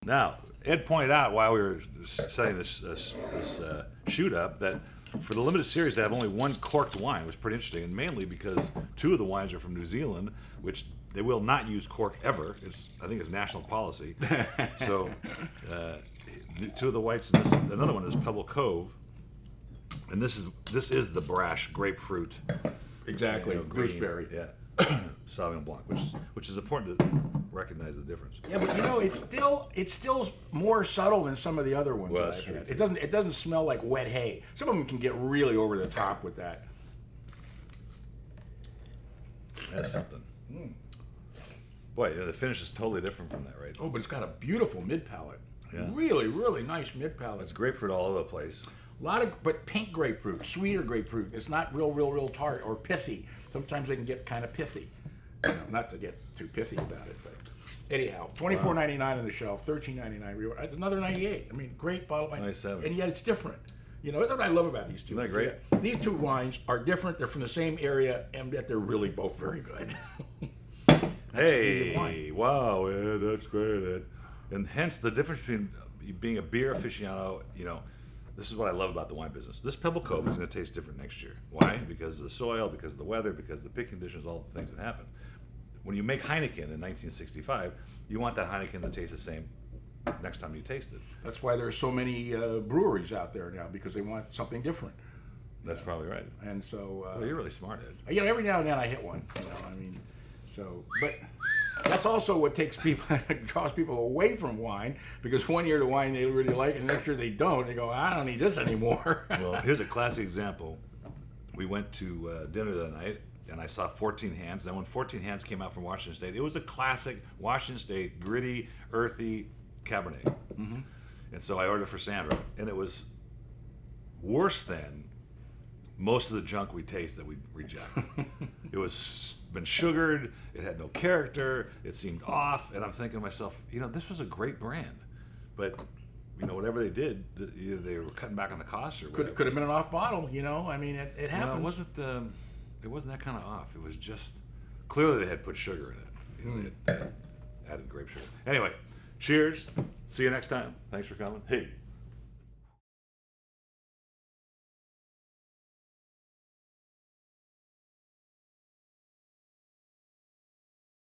Now, Ed pointed out while we were setting this shoot up that for the limited series to have only one corked wine was pretty interesting, and mainly because two of the wines are from New Zealand, which they will not use cork ever. I think it's national policy. So, two of the whites, and another one is Pebble Cove, and this is the brash grapefruit. Exactly, gooseberry. Yeah, Sauvignon Blanc, which is important to recognize the difference. Yeah, but it's still more subtle than some of the other ones. Well, that I've had. It doesn't smell like wet hay. Some of them can get really over the top with that. That's something. Boy, the finish is totally different from that, right? Oh, but it's got a beautiful mid palate. Yeah. Really, really nice mid palate. It's grapefruit all over the place. But pink grapefruit, sweeter grapefruit. It's not real tart or pithy. Sometimes they can get kind of pithy. Not to get too pithy about it, but anyhow, $24.99 on the shelf, $13.99. Another 98. I mean, great bottle of wine. 97. And yet it's different. You know, that's what I love about these two. Isn't that great? These two wines are different. They're from the same area, and yet they're really both very good. Hey, wow, yeah, that's great, Ed. And hence the difference between being a beer aficionado, this is what I love about the wine business. This Pebble Cove is going to taste different next year. Why? Because of the soil, because of the weather, because of the pit conditions, all the things that happen. When you make Heineken in 1965, you want that Heineken to taste the same next time you taste it. That's why there's so many breweries out there now, because they want something different. That's probably right. And so... well, you're really smart, Ed. Every now and then I hit one. But that's also what draws people away from wine, because one year the wine they really like, and next year they don't. They go, I don't need this anymore. Well, here's a classic example. We went to dinner the other night, and I saw 14 Hands. Now, when 14 Hands came out from Washington State, it was a classic Washington State, gritty, earthy Cabernet. Mm-hmm. And so I ordered for Sandra, and it was worse than most of the junk we taste that we reject. It was been sugared, it had no character, it seemed off, and I'm thinking to myself, this was a great brand, but whatever they did, either they were cutting back on the cost or whatever. Could have been an off bottle, I mean, it happens. No, it wasn't that kind of off. It was just, clearly they had put sugar in it. They had added grape sugar. Anyway, cheers. See you next time. Thanks for coming. Hey.